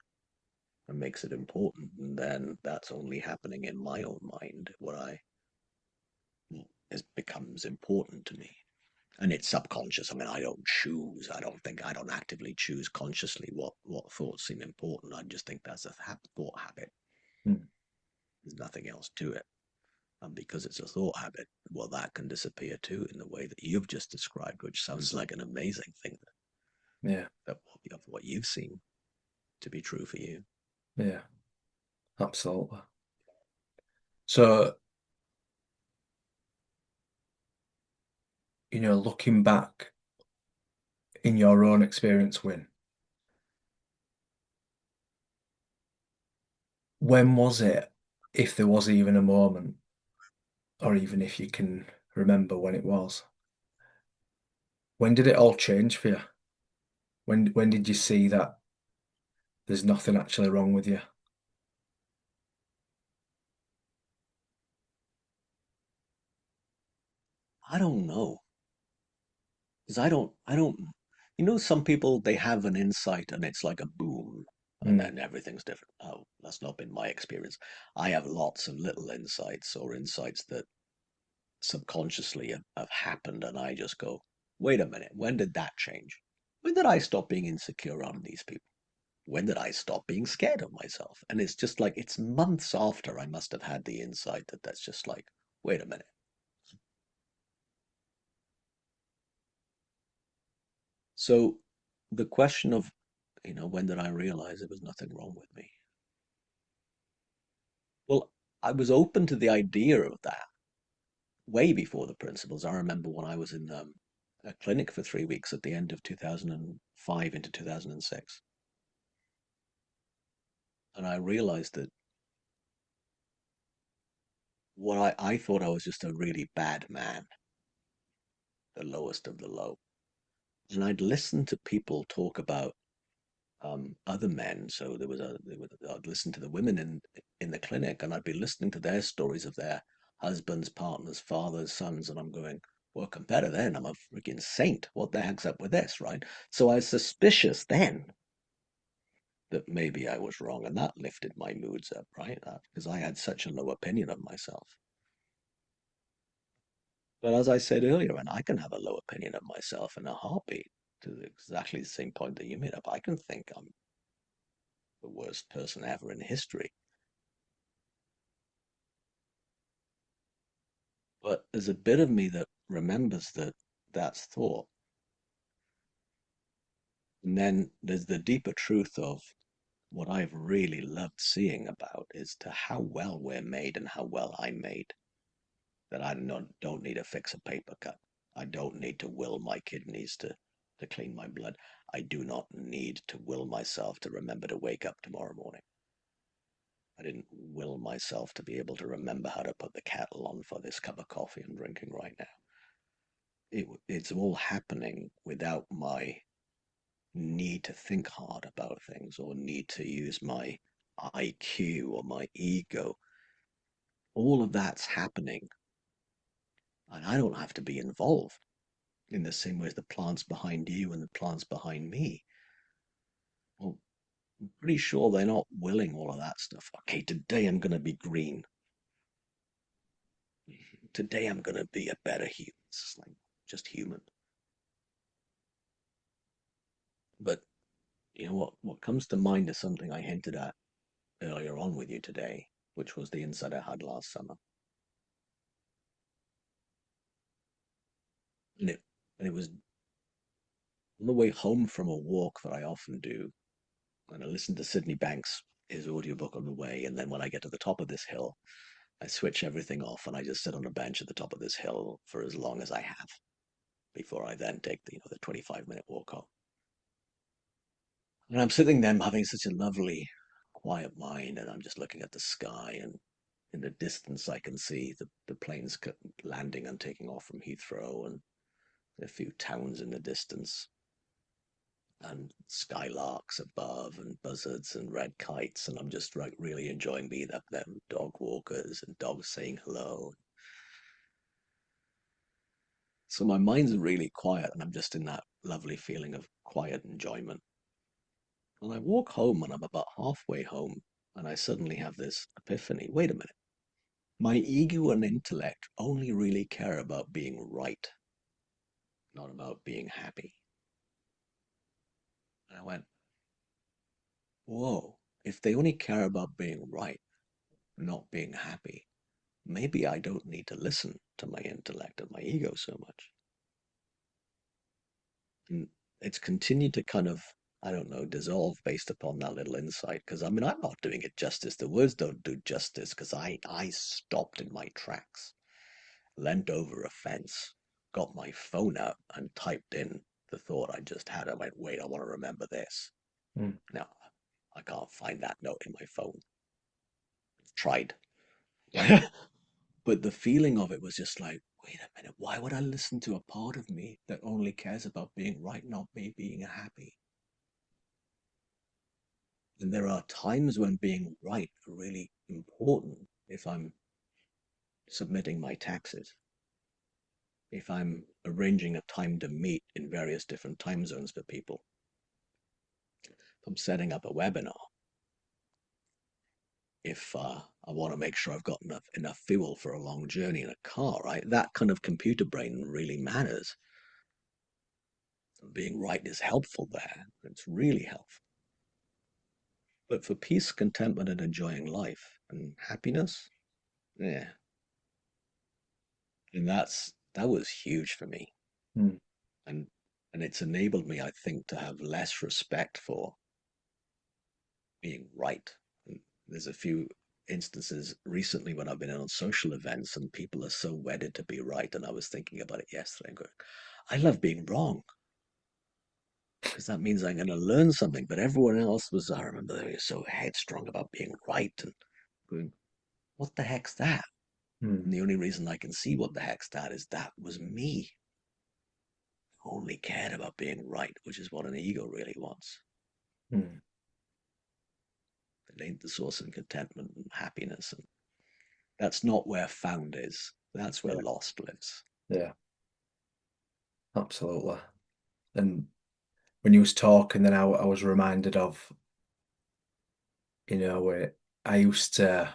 Speaker 2: and makes it important. And then that's only happening in my own mind, what I it becomes important to me. And it's subconscious. I mean, I don't choose. I don't actively choose consciously what thoughts seem important. I just think that's a thought habit.
Speaker 1: Mm.
Speaker 2: There's nothing else to it. And because it's a thought habit, well, that can disappear too in the way that you've just described, which sounds like an amazing thing
Speaker 1: Yeah,
Speaker 2: that of what you've seen to be true for you.
Speaker 1: yeah, absolutely. So, looking back in your own experience, Wyn, when was it, if there was even a moment, or even if you can remember when it was, when did it all change for you? When did you see that there's nothing actually wrong with you?
Speaker 2: I don't know. Because I don't, some people, they have an insight and it's like a boom and
Speaker 1: Mm.
Speaker 2: then everything's different. Oh, that's not been my experience. I have lots of little insights or insights that subconsciously have happened. And I just go, wait a minute, when did that change? When did I stop being insecure around these people? When did I stop being scared of myself? And it's just like, it's months after I must have had the insight that that's just like, wait a minute. So the question of, when did I realize there was nothing wrong with me? Well, I was open to the idea of that way before the principles. I remember when I was in a clinic for 3 weeks at the end of 2005 into 2006. And I realized that I thought I was just a really bad man, the lowest of the low. And I'd listen to people talk about other men. So I'd listen to the women in the clinic, and I'd be listening to their stories of their husbands, partners, fathers, sons, and I'm going, well, compared to then, I'm a freaking saint. What the heck's up with this, right? So I was suspicious then that maybe I was wrong, and that lifted my moods up, right? Because I had such a low opinion of myself. But as I said earlier, and I can have a low opinion of myself in a heartbeat to exactly the same point that you made up. I can think I'm the worst person ever in history. But there's a bit of me that remembers that that's thought. And then there's the deeper truth of what I've really loved seeing about is to how well we're made and how well I'm made. That I don't need to fix a paper cut. I don't need to will my kidneys to clean my blood. I do not need to will myself to remember to wake up tomorrow morning. I didn't will myself to be able to remember how to put the kettle on for this cup of coffee I'm drinking right now. It's all happening without my need to think hard about things or need to use my IQ or my ego. All of that's happening, and I don't have to be involved in the same way as the plants behind you and the plants behind me. Well, I'm pretty sure they're not willing all of that stuff. Okay, today I'm going to be green. Today I'm going to be a better human. It's like just human. But what comes to mind is something I hinted at earlier on with you today, which was the insight I had last summer. And it was on the way home from a walk that I often do, and I listen to Sydney Banks, his audiobook on the way, and then when I get to the top of this hill, I switch everything off and I just sit on a bench at the top of this hill for as long as I have before I then take the 25-minute walk home. And I'm sitting there having such a lovely, quiet mind, and I'm just looking at the sky, and in the distance I can see the planes landing and taking off from Heathrow, and a few towns in the distance, and skylarks above, and buzzards and red kites, and I'm just like really enjoying being up there, with dog walkers and dogs saying hello. So my mind's really quiet, and I'm just in that lovely feeling of quiet enjoyment. And I walk home, and I'm about halfway home, and I suddenly have this epiphany. Wait a minute. My ego and intellect only really care about being right, not about being happy. And I went, whoa, if they only care about being right, not being happy, maybe I don't need to listen to my intellect and my ego so much. And it's continued to kind of, I don't know, dissolve based upon that little insight. Because I mean, I'm not doing it justice. The words don't do justice because I stopped in my tracks, leant over a fence, got my phone out and typed in the thought I just had. I went, wait, I want to remember this.
Speaker 1: Mm,
Speaker 2: Now, I can't find that note in my phone. Tried. But the feeling of it was just like, wait a minute, why would I listen to a part of me that only cares about being right, not me being happy? And there are times when being right are really important if I'm submitting my taxes, if I'm arranging a time to meet in various different time zones for people, if I'm setting up a webinar, if I want to make sure I've got enough fuel for a long journey in a car, right? That kind of computer brain really matters. And being right is helpful there. It's really helpful. But for peace, contentment, and enjoying life and happiness, yeah, and that was huge for me,
Speaker 1: mm,
Speaker 2: and and it's enabled me, I think, to have less respect for being right. And there's a few instances recently when I've been on social events and people are so wedded to be right. And I was thinking about it yesterday and going, I love being wrong because that means I'm going to learn something. But everyone else was, I remember they were so headstrong about being right and going, what the heck's that?
Speaker 1: mm,
Speaker 2: And the only reason I can see what the heck's that is that was me. I only cared about being right, which is what an ego really wants.
Speaker 1: mm.
Speaker 2: It ain't the source of contentment and happiness. And that's not where found is. That's where
Speaker 1: Yeah,
Speaker 2: lost lives.
Speaker 1: yeah, absolutely. And when you was talking, then I was reminded of, I used to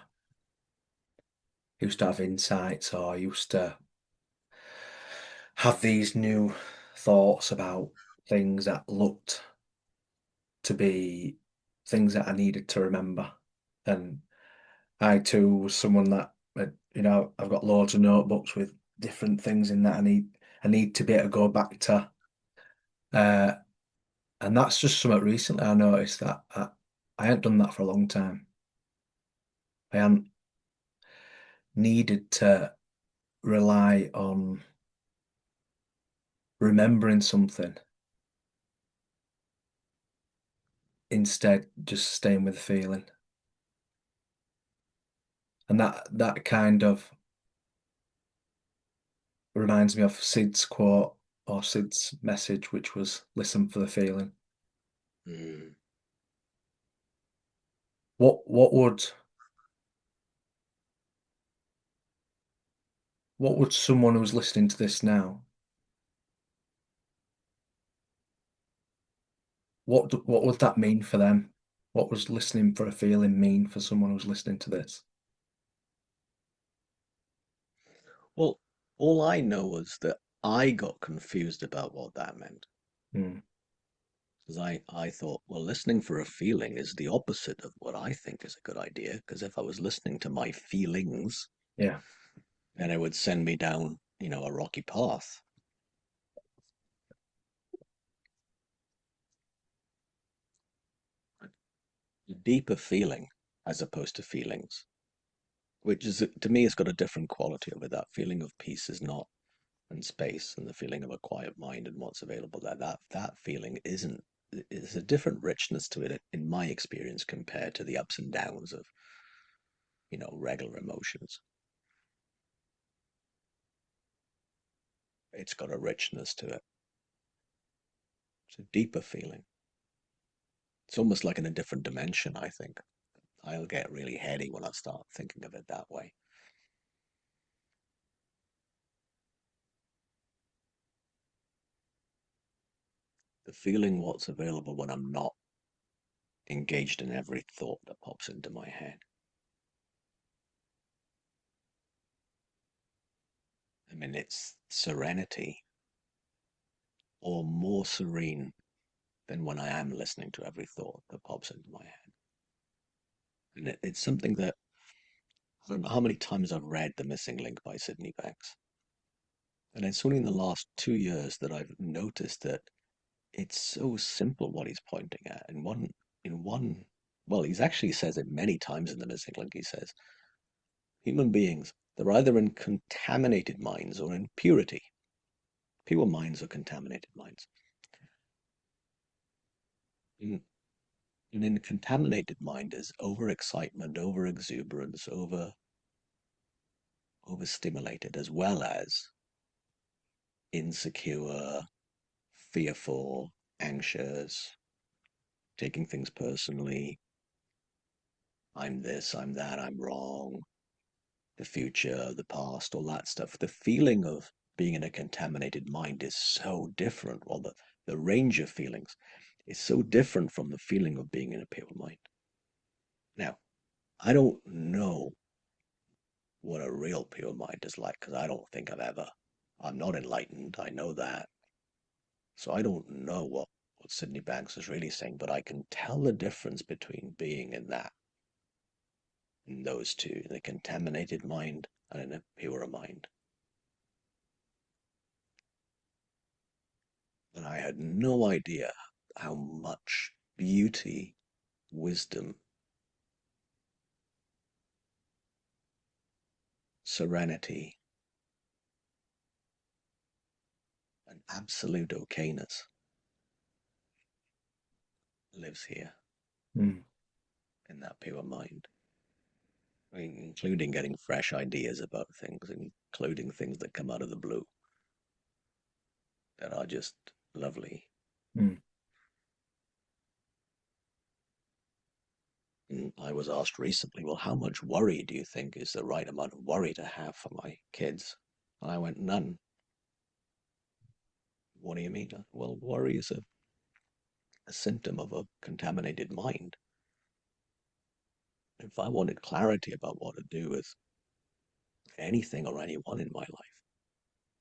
Speaker 1: have insights, or I used to have these new thoughts about things that looked to be things that I needed to remember. And I too was someone that, I've got loads of notebooks with different things in that I need to be able to go back to. Uh, and that's just something recently I noticed that I hadn't done that for a long time. I hadn't needed to rely on remembering something, instead just staying with the feeling. And that kind of reminds me of Sid's quote, or Sid's message, which was listen for the feeling.
Speaker 2: Mm.
Speaker 1: What would someone who's listening to this now, what would that mean for them? What was listening for a feeling mean for someone who's listening to this?
Speaker 2: Well, all I know was that I got confused about what that meant.
Speaker 1: Mm,
Speaker 2: Because I thought, well, listening for a feeling is the opposite of what I think is a good idea. Because if I was listening to my feelings,
Speaker 1: yeah.
Speaker 2: then it would send me down, a rocky path. A deeper feeling as opposed to feelings, which is, to me, it's got a different quality of it. That feeling of peace is not, and space, and the feeling of a quiet mind and what's available there. That feeling isn't there's a different richness to it in my experience compared to the ups and downs of, regular emotions. It's got a richness to it. It's a deeper feeling. It's almost like in a different dimension, I think. I'll get really heady when I start thinking of it that way. The feeling what's available when I'm not engaged in every thought that pops into my head. I mean, it's serenity or more serene than when I am listening to every thought that pops into my head. And it's something that I don't know how many times I've read The Missing Link by Sydney Banks. And it's only in the last 2 years that I've noticed that it's so simple what he's pointing at. Well, he's actually says it many times in The Missing Link. He says, human beings, they're either in contaminated minds or in purity. Pure minds or contaminated minds. And in a contaminated mind is overexcitement, overexuberance, overstimulated, as well as insecure, fearful, anxious, taking things personally. I'm this, I'm that, I'm wrong, the future, the past, all that stuff. The feeling of being in a contaminated mind is so different. Well, the range of feelings is so different from the feeling of being in a pure mind. Now, I don't know what a real pure mind is like because I don't think I'm not enlightened. I know that. So I don't know what Sydney Banks is really saying, but I can tell the difference between being in those two, in a contaminated mind and in a pure mind. And I had no idea how much beauty, wisdom, serenity, and absolute okayness lives here
Speaker 1: Mm.
Speaker 2: in that pure mind. I mean, including getting fresh ideas about things, including things that come out of the blue that are just lovely.
Speaker 1: Mm.
Speaker 2: And I was asked recently, well, how much worry do you think is the right amount of worry to have for my kids? And I went, none. What do you mean? Well, worry is a symptom of a contaminated mind. If I wanted clarity about what to do with anything or anyone in my life,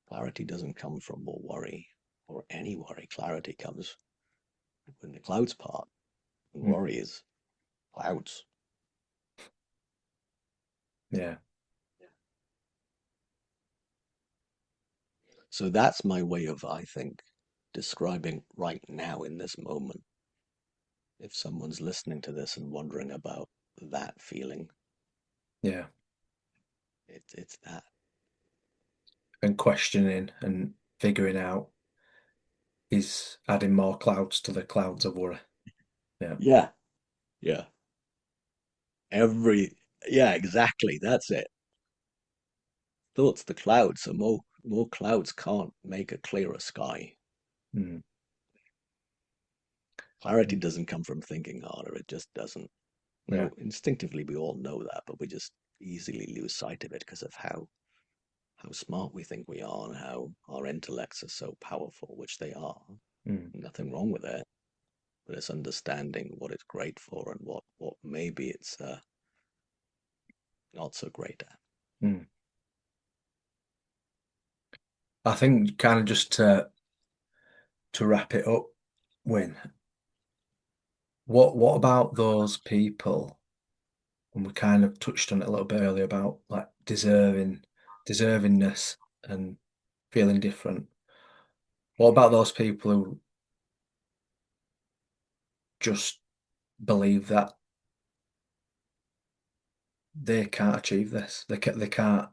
Speaker 2: clarity doesn't come from more worry or any worry. Clarity comes when the clouds part. And
Speaker 1: Mm.
Speaker 2: worry is clouds.
Speaker 1: Yeah.
Speaker 2: So that's my way of, I think, describing right now in this moment. If someone's listening to this and wondering about that feeling,
Speaker 1: Yeah.
Speaker 2: it's that.
Speaker 1: And questioning and figuring out is adding more clouds to the clouds of worry. Yeah.
Speaker 2: Yeah, yeah. Every, yeah, exactly. That's it. Thoughts the clouds, so more clouds can't make a clearer sky.
Speaker 1: Mm.
Speaker 2: Clarity doesn't come from thinking harder. It just doesn't.
Speaker 1: Yeah.
Speaker 2: No, instinctively we all know that, but we just easily lose sight of it because of how smart we think we are and how our intellects are so powerful, which they are.
Speaker 1: Mm.
Speaker 2: Nothing wrong with it, but it's understanding what it's great for and what maybe it's not so great at.
Speaker 1: Mm. I think kind of just to wrap it up, Wyn, what about those people? And we kind of touched on it a little bit earlier about like deservingness and feeling different. What about those people who just believe that they can't achieve this? They can't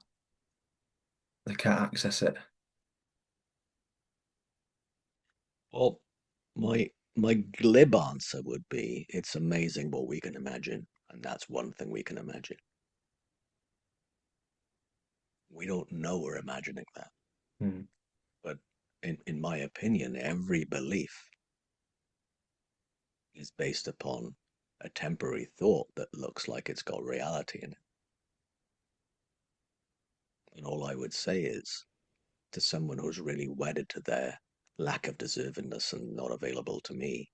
Speaker 1: access it.
Speaker 2: Well, my my glib answer would be it's amazing what we can imagine. And that's one thing we can imagine. We don't know we're imagining that.
Speaker 1: Mm.
Speaker 2: But in my opinion, every belief is based upon a temporary thought that looks like it's got reality in it. And all I would say is to someone who's really wedded to their lack of deservingness and not available to me,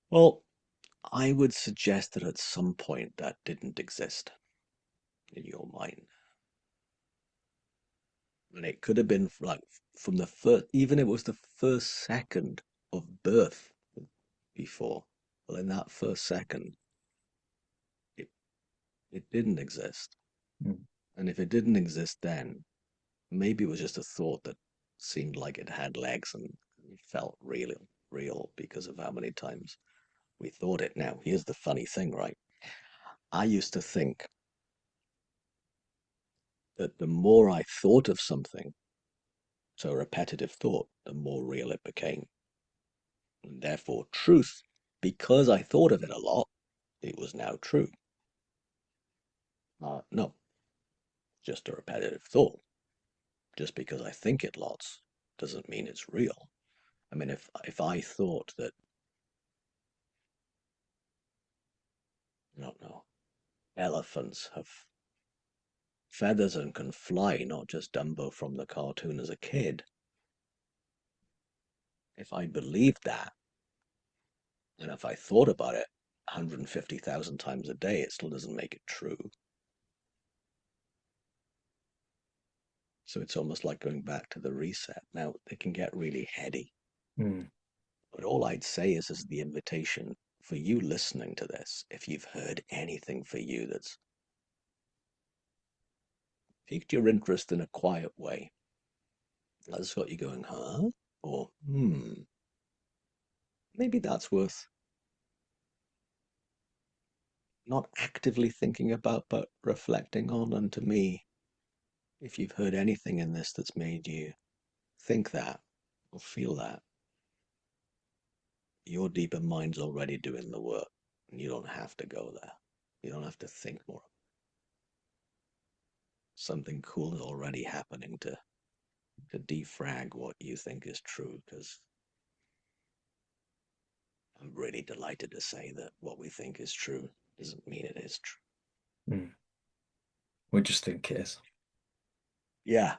Speaker 2: well, I would suggest that at some point that didn't exist in your mind. And it could have been like from the first, even if it was the first second of birth before. Well, in that first second, it, it didn't exist.
Speaker 1: Mm.
Speaker 2: And if it didn't exist then, maybe it was just a thought that seemed like it had legs and felt real because of how many times we thought it. Now, here's the funny thing, right? I used to think that the more I thought of something, so a repetitive thought, the more real it became. And therefore, truth, because I thought of it a lot, it was now true. No, just a repetitive thought. Just because I think it lots doesn't mean it's real. I mean, if I thought that, I don't know, elephants have feathers and can fly, not just Dumbo from the cartoon as a kid, if I believed that, and if I thought about it 150,000 times a day, it still doesn't make it true. So it's almost like going back to the reset. Now, it can get really heady,
Speaker 1: Mm.
Speaker 2: but all I'd say is the invitation for you listening to this, if you've heard anything for you that's piqued your interest in a quiet way, that's got you going, huh? Or, maybe that's worth not actively thinking about, but reflecting on. And to me, if you've heard anything in this that's made you think that or feel that, your deeper mind's already doing the work. And you don't have to go there. You don't have to think more. Something cool is already happening to defrag what you think is true. Because I'm really delighted to say that what we think is true doesn't mean it is true.
Speaker 1: Mm. We just think it is.
Speaker 2: Yeah,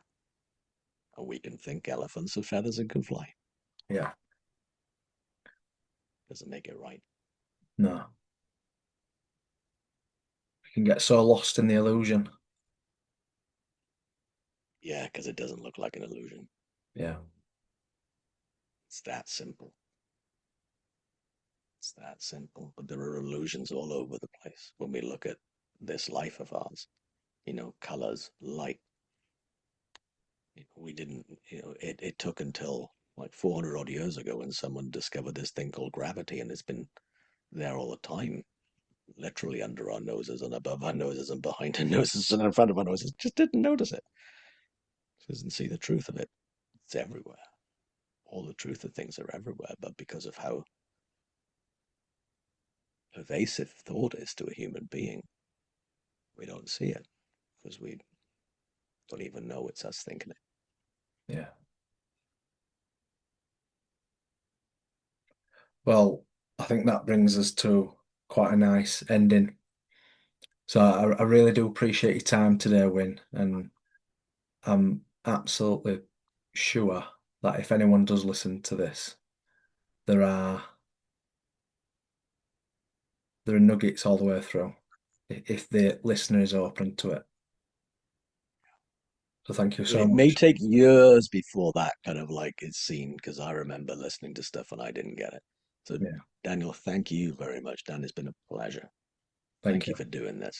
Speaker 2: and we can think elephants have feathers and can fly.
Speaker 1: Yeah.
Speaker 2: Doesn't make it right.
Speaker 1: No. We can get so lost in the illusion.
Speaker 2: Yeah, because it doesn't look like an illusion.
Speaker 1: Yeah.
Speaker 2: It's that simple. It's that simple. But there are illusions all over the place when we look at this life of ours. Colors, light. We didn't, it took until like 400 odd years ago when someone discovered this thing called gravity, and it's been there all the time, literally under our noses and above our noses and behind our noses and in front of our noses. Just didn't notice it. Doesn't see the truth of it. It's everywhere. All the truth of things are everywhere, but because of how pervasive thought is to a human being, we don't see it because we don't even know it's us thinking it.
Speaker 1: Yeah. Well, I think that brings us to quite a nice ending. So I really do appreciate your time today, Wyn, and I'm absolutely sure that if anyone does listen to this, there are there are nuggets all the way through if the listener is open to it. So thank you so
Speaker 2: It may
Speaker 1: much.
Speaker 2: take years before that kind of like is seen because I remember listening to stuff and I didn't get it. So,
Speaker 1: Yeah,
Speaker 2: Daniel, thank you very much, Dan. It's been a pleasure.
Speaker 1: thank
Speaker 2: Thank
Speaker 1: you.
Speaker 2: you for doing this.